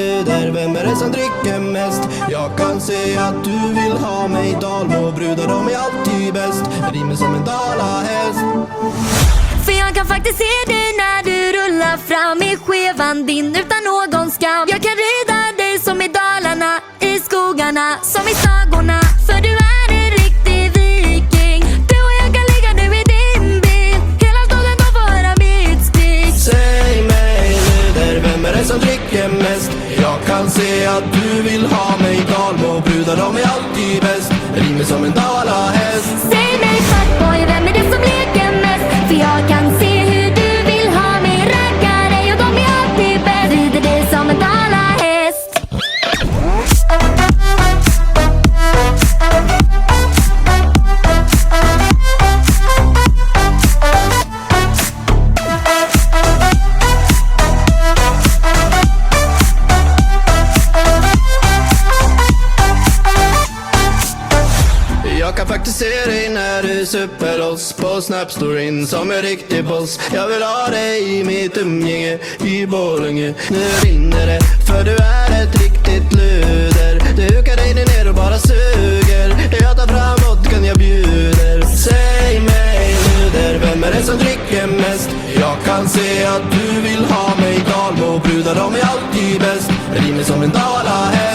Vem är det som dricker mest? Jag kan se att du vill ha mig. Dalmåbrudar, de är alltid bäst. Rimer som en dalahäst. För jag kan faktiskt se dig när du rullar fram i skevan din utan någon skam. Jag kan rida dig som i Dalarna, i skogarna, som i sagorna. För du är en riktig viking. Du och jag kan ligga nu i din bil. Hela staden de får höra mitt skrik. Säg mig Luder, vem är det som dricker mest? Jag kan se att du vill ha mig. Dalmåbrudar, de är alltid bäst. Rimer som en dalahäst. Säg mig fuckboy, vem är det som leker mest? För jag kan se hur du vill ha mig. Rackar dig och de är alltid bäst. Rider dig som en dalahäst. Jag kan faktiskt se dig när du super loss på Snapstoryn som en riktig boss. Jag vill ha dig i mitt umgänge i Borlänge. Nu rinner det, för du är ett riktigt luder. Du hukar dig ner och bara suger. Jag tar fram vodkan, jag bjuder. Säg mig luder, vem är det som dricker mest? Jag kan se att du vill ha mig. Dalmåbrudar, de är alltid bäst. Rimer som en dalahäst.